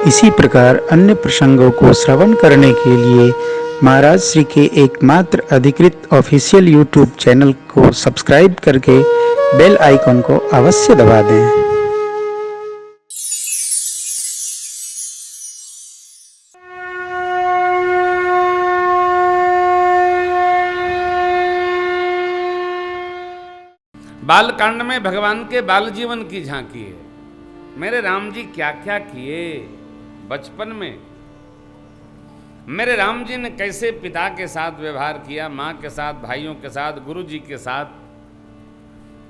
इसी प्रकार अन्य प्रसंगों को श्रवण करने के लिए महाराज श्री के एकमात्र अधिकृत ऑफिशियल यूट्यूब चैनल को सब्सक्राइब करके बेल आइकन को अवश्य दबा दें। बालकांड में भगवान के बाल जीवन की झांकी है। मेरे राम जी क्या क्या किए बचपन में। मेरे राम जी ने कैसे पिता के साथ व्यवहार किया, माँ के साथ, भाइयों के साथ, गुरु जी के साथ।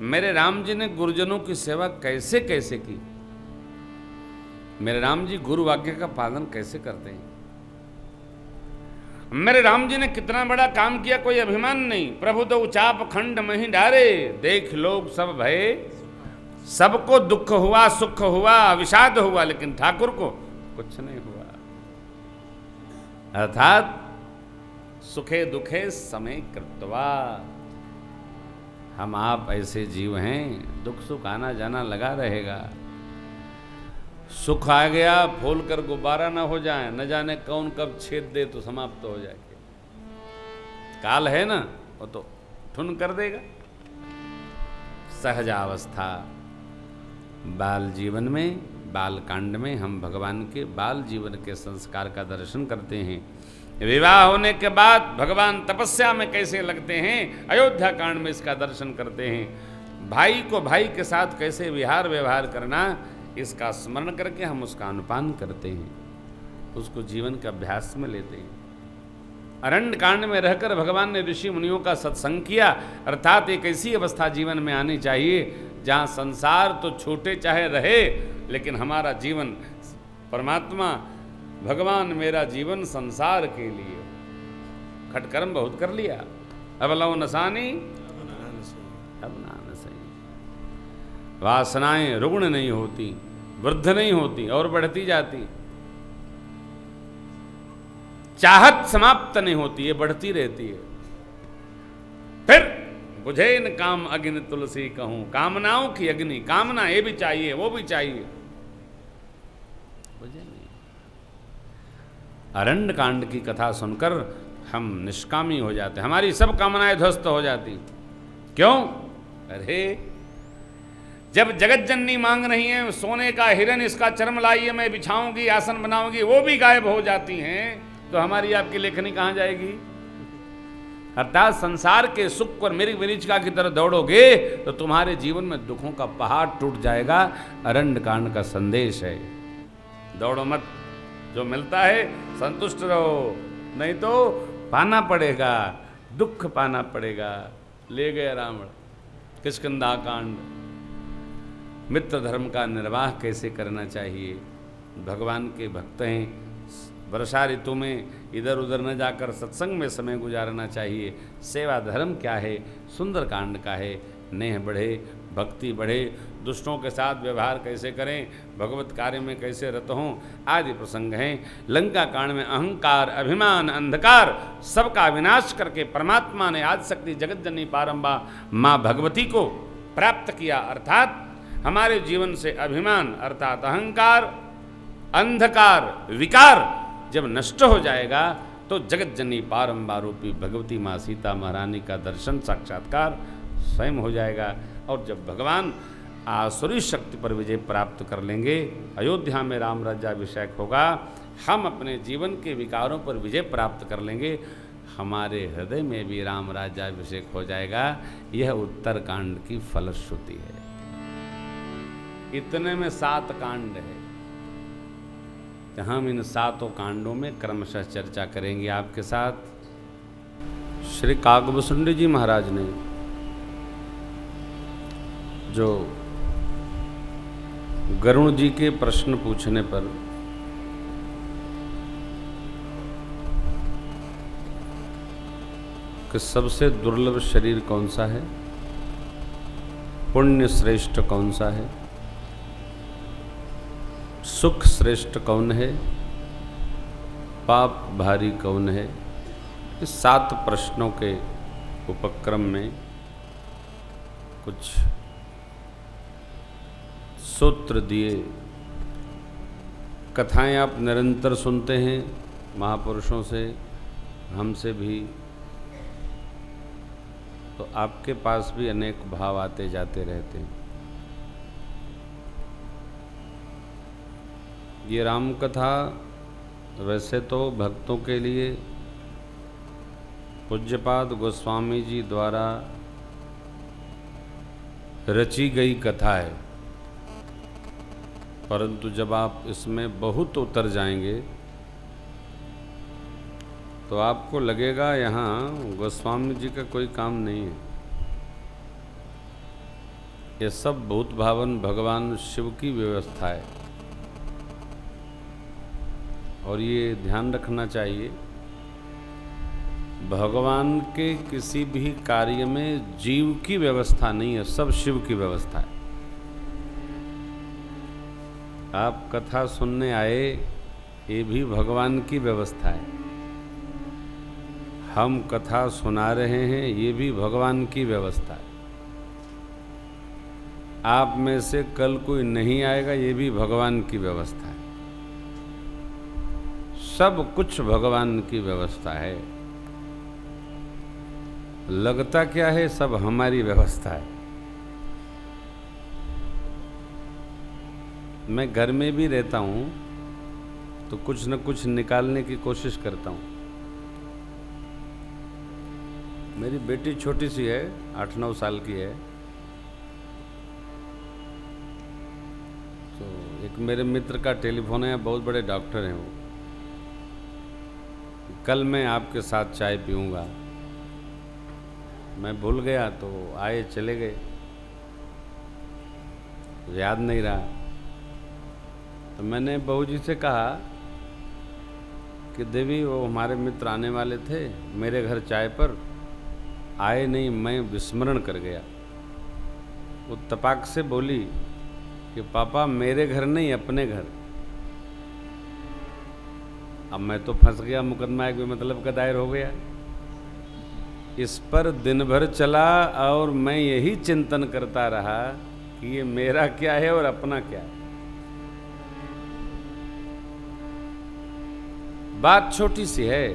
मेरे राम जी ने गुरुजनों की सेवा कैसे कैसे की। मेरे राम जी गुरु आज्ञा का पालन कैसे करते हैं। मेरे राम जी ने कितना बड़ा काम किया, कोई अभिमान नहीं। प्रभु तो चाप खंड मही डारे, देख लोग सब भये। सबको दुख हुआ, सुख हुआ, विषाद हुआ, लेकिन ठाकुर को कुछ नहीं हुआ। अर्थात सुखे दुखे समय कृत्वा। हम आप ऐसे जीव हैं, दुख सुख आना जाना लगा रहेगा। सुख आ गया फूल कर गुब्बारा ना हो जाए, न जाने कौन कब छेद दे तो समाप्त हो जाए। काल है ना, वो तो ठुन कर देगा। सहजावस्था बाल जीवन में, बाल कांड में हम भगवान के बाल जीवन के संस्कार का दर्शन करते हैं। विवाह होने के बाद भगवान तपस्या में कैसे लगते हैं, अयोध्या कांड में इसका दर्शन करते हैं। भाई को भाई के साथ कैसे विहार व्यवहार करना, इसका स्मरण करके हम उसका अनुपान करते हैं, उसको जीवन के अभ्यास में लेते हैं। अरण्य कांड में रहकर भगवान ने ऋषि मुनियों का सत्संग किया। अर्थात एक ऐसी अवस्था जीवन में आनी चाहिए जहाँ संसार तो छूटे चाहे रहे, लेकिन हमारा जीवन परमात्मा भगवान मेरा जीवन संसार के लिए। खटकर्म बहुत कर लिया, अब लव नसानी अब नान सही। वासनाएं रुग्ण नहीं होती, वृद्ध नहीं होती और बढ़ती जाती। चाहत समाप्त नहीं होती है, बढ़ती रहती है। फिर बुझे न काम अग्नि तुलसी कहूं, कामनाओं की अग्नि। कामना ये भी चाहिए, वो भी चाहिए, बुझे नहीं। अरण्य कांड की कथा सुनकर हम निष्कामी हो जाते, हमारी सब कामनाएं ध्वस्त हो जाती। क्यों? अरे जब जगत जननी मांग रही है सोने का हिरन, इसका चर्म लाइए मैं बिछाऊंगी, आसन बनाऊंगी, वो भी गायब हो जाती हैं, तो हमारी आपकी लेखनी कहां जाएगी। अर्थात संसार के सुख पर मिर्ग मरीचिका की तरह दौड़ोगे तो तुम्हारे जीवन में दुखों का पहाड़ टूट जाएगा। अरण्य कांड का संदेश है, दौड़ो मत, जो मिलता है संतुष्ट रहो, नहीं तो पाना पड़ेगा, दुख पाना पड़ेगा। ले गए रावण। किष्किंधा कांड, मित्र धर्म का निर्वाह कैसे करना चाहिए। भगवान के भक्त हैं, वर्षा ऋतु में इधर उधर न जाकर सत्संग में समय गुजारना चाहिए। सेवा धर्म क्या है, सुंदर कांड का है। नेह बढ़े, भक्ति बढ़े, दुष्टों के साथ व्यवहार कैसे करें, भगवत कार्य में कैसे रत हों, आदि प्रसंग हैं। लंका कांड में अहंकार, अभिमान, अंधकार सबका विनाश करके परमात्मा ने आदिशक्ति जगत जननी पारंबा माँ भगवती को प्राप्त किया। अर्थात हमारे जीवन से अभिमान अर्थात अहंकार, अंधकार, विकार जब नष्ट हो जाएगा तो जगत जननी पारंबा रूपी भगवती माँ सीता महारानी का दर्शन साक्षात्कार स्वयं हो जाएगा। और जब भगवान आसुरी शक्ति पर विजय प्राप्त कर लेंगे, अयोध्या में राम राज्याभिषेक होगा, हम अपने जीवन के विकारों पर विजय प्राप्त कर लेंगे, हमारे हृदय में भी राम राज्याभिषेक हो जाएगा। यह उत्तर कांड की फलश्रुति है। इतने में 7 कांड है, तो हम इन 7 कांडों में क्रमशः चर्चा करेंगे आपके साथ। श्री काकभूषुंडी जी महाराज ने जो गरुण जी के प्रश्न पूछने पर कि सबसे दुर्लभ शरीर कौन सा है, पुण्य श्रेष्ठ कौन सा है, सुख श्रेष्ठ कौन है, पाप भारी कौन है, इस 7 प्रश्नों के उपक्रम में कुछ सूत्र दिए, कथाएं आप निरंतर सुनते हैं महापुरुषों से, हमसे भी, तो आपके पास भी अनेक भाव आते जाते रहते हैं। ये राम कथा वैसे तो भक्तों के लिए पूज्यपाद गोस्वामी जी द्वारा रची गई कथा है, परंतु जब आप इसमें बहुत उतर जाएंगे तो आपको लगेगा यहाँ गोस्वामी जी का कोई काम नहीं है। ये सब भूत भावन भगवान शिव की व्यवस्था है। और ये ध्यान रखना चाहिए, भगवान के किसी भी कार्य में जीव की व्यवस्था नहीं है, सब शिव की व्यवस्था है। आप कथा सुनने आए, ये भी भगवान की व्यवस्था है। हम कथा सुना रहे हैं, ये भी भगवान की व्यवस्था है। आप में से कल कोई नहीं आएगा, ये भी भगवान की व्यवस्था है। सब कुछ भगवान की व्यवस्था है। लगता क्या है, सब हमारी व्यवस्था है। मैं घर में भी रहता हूं तो कुछ न कुछ निकालने की कोशिश करता हूं। मेरी बेटी छोटी सी है, 8-9 साल की है। तो एक मेरे मित्र का टेलीफोन है, बहुत बड़े डॉक्टर हैं वो। कल मैं आपके साथ चाय पीऊंगा, मैं भूल गया तो आए चले गए, याद नहीं रहा। तो मैंने बहू जी से कहा कि देवी वो हमारे मित्र आने वाले थे मेरे घर चाय पर, आए नहीं, मैं विस्मरण कर गया। वो तपाक से बोली कि पापा मेरे घर नहीं, अपने घर। अब मैं तो फंस गया, मुकदमा एक मतलब का दायर हो गया। इस पर दिन भर चला और मैं यही चिंतन करता रहा कि ये मेरा क्या है और अपना क्या है। बात छोटी सी है,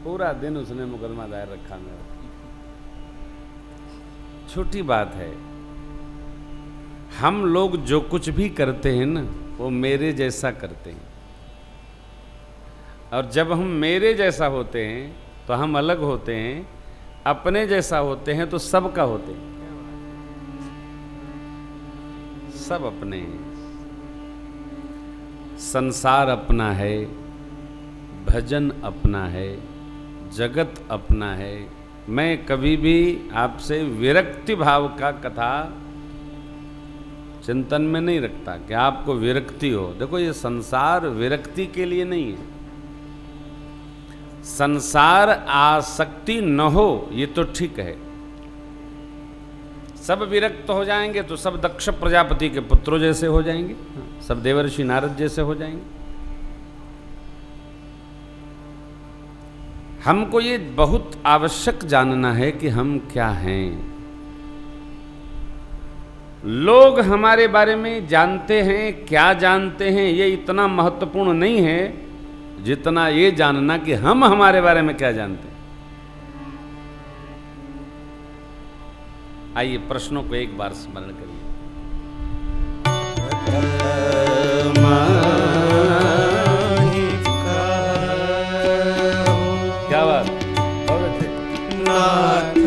पूरा दिन उसने मुकदमा दायर रखा मेरा। छोटी बात है। हम लोग जो कुछ भी करते हैं ना, वो मेरे जैसा करते हैं। और जब हम मेरे जैसा होते हैं तो हम अलग होते हैं, अपने जैसा होते हैं तो सबका होते हैं। सब अपने हैं। संसार अपना है, भजन अपना है, जगत अपना है। मैं कभी भी आपसे विरक्ति भाव का कथा चिंतन में नहीं रखता कि आपको विरक्ति हो। देखो, ये संसार विरक्ति के लिए नहीं है। संसार आसक्ति न हो ये तो ठीक है। सब विरक्त हो जाएंगे तो सब दक्ष प्रजापति के पुत्रों जैसे हो जाएंगे, सब देवर्षि नारद जैसे हो जाएंगे। हमको ये बहुत आवश्यक जानना है कि हम क्या हैं। लोग हमारे बारे में जानते हैं, क्या जानते हैं, ये इतना महत्वपूर्ण नहीं है जितना ये जानना कि हम हमारे बारे में क्या जानते हैं। आइए प्रश्नों को एक बार स्मरण करिए। क्या बात, और अच्छे। नाथ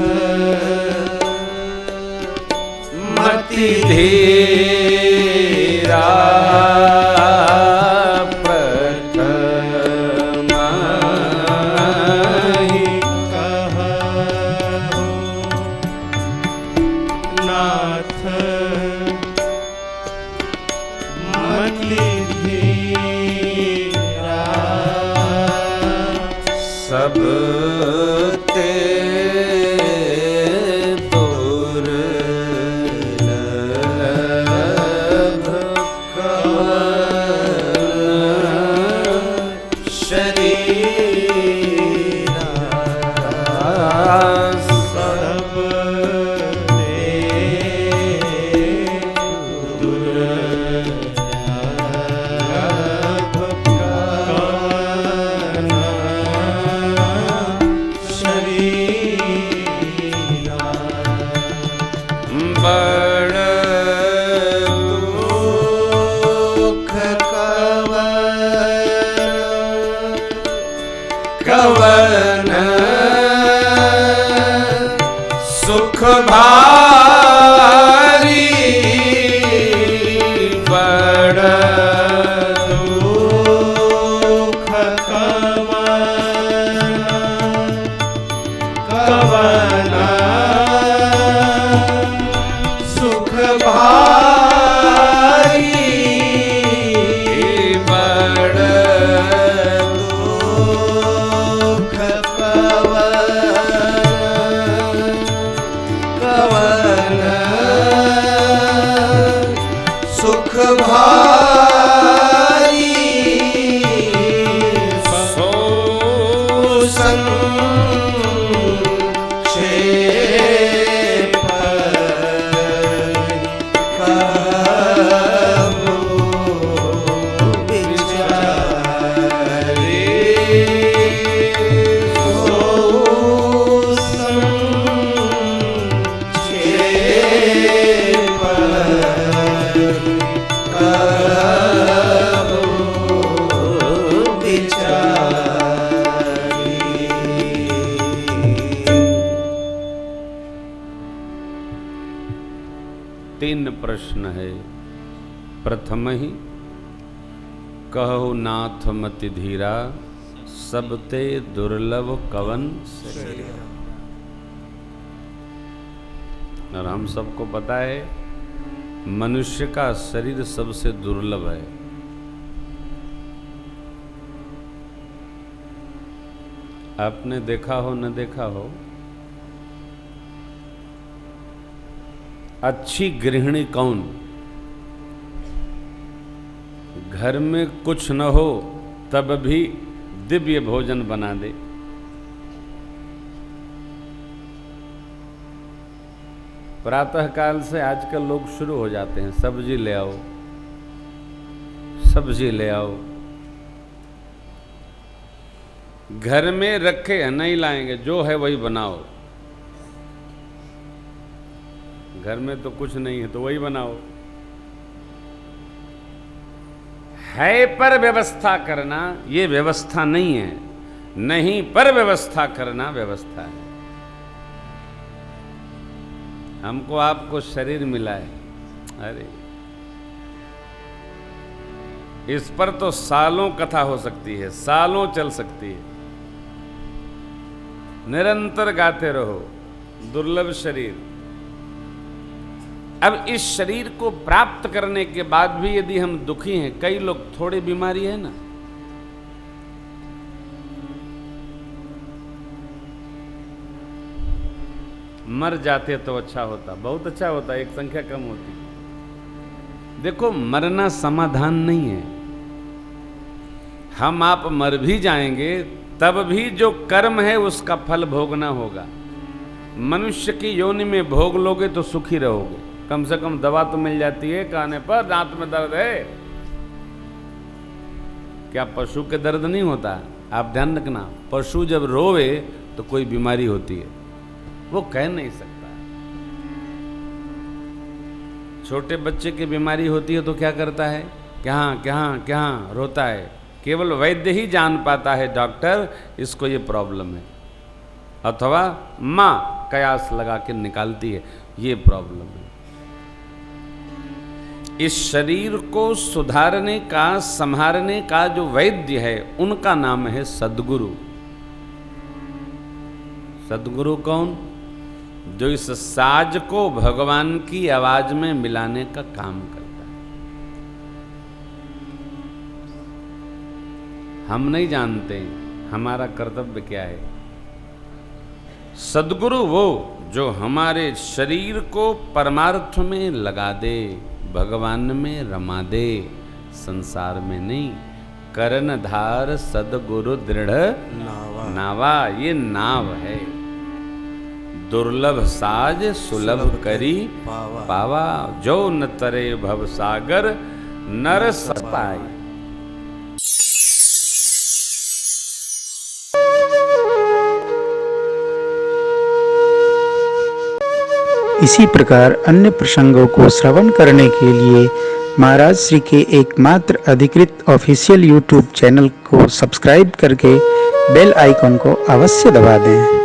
मति धीरा कवन सुख भारी बड़ दुख कवन कवन सुख भारी बड़ दुख कवन सुख भारी सो संक्षेप कहबो विचारे सो संक्षेप कहबो विचारे। 3 प्रश्न है। प्रथम ही कहो नाथ मति धीरा, सबते दुर्लभ कवन शरीरा। और हम सबको पता है मनुष्य का शरीर सबसे दुर्लभ है। आपने देखा हो न देखा हो, अच्छी गृहिणी कौन? घर में कुछ न हो तब भी दिव्य भोजन बना दे। प्रातः काल से आजकल लोग शुरू हो जाते हैं, सब्जी ले आओ, सब्जी ले आओ। घर में रखे हैं, नहीं लाएंगे, जो है वही बनाओ। घर में तो कुछ नहीं है तो वही बनाओ। है पर व्यवस्था करना ये व्यवस्था नहीं है, नहीं पर व्यवस्था करना व्यवस्था है। हमको आपको शरीर मिला है, अरे इस पर तो सालों कथा हो सकती है, सालों चल सकती है। निरंतर गाते रहो, दुर्लभ शरीर। अब इस शरीर को प्राप्त करने के बाद भी यदि हम दुखी हैं, कई लोग थोड़ी बीमारी है ना, मर जाते तो अच्छा होता, बहुत अच्छा होता, एक संख्या कम होती। देखो मरना समाधान नहीं है। हम आप मर भी जाएंगे तब भी जो कर्म है उसका फल भोगना होगा। मनुष्य की योनि में भोग लोगे तो सुखी रहोगे, कम से कम दवा तो मिल जाती है, कहने पर दांत में दर्द है। क्या पशु के दर्द नहीं होता? आप ध्यान रखना, पशु जब रोवे तो कोई बीमारी होती है, वो कह नहीं सकता। छोटे बच्चे की बीमारी होती है तो क्या करता है? क्या क्या क्या रोता है। केवल वैद्य ही जान पाता है, डॉक्टर इसको ये प्रॉब्लम है, अथवा माँ कयास लगा के निकालती है ये प्रॉब्लम है। इस शरीर को सुधारने का, संहारने का जो वैद्य है उनका नाम है सद्गुरु। सद्गुरु कौन? जो इस साज को भगवान की आवाज में मिलाने का काम करता है। हम नहीं जानते हमारा कर्तव्य क्या है। सद्गुरु वो जो हमारे शरीर को परमार्थ में लगा दे, भगवान में रमा दे, संसार में नहीं। कर्णधार सद्गुरु दृढ़ नावा, ये नाव है। दुर्लभ साज सुलभ करी पावा, जो न तरे भव सागर नर सपाई। इसी प्रकार अन्य प्रसंगों को श्रवण करने के लिए महाराज श्री के एकमात्र अधिकृत ऑफिशियल यूट्यूब चैनल को सब्सक्राइब करके बेल आइकॉन को अवश्य दबा दें।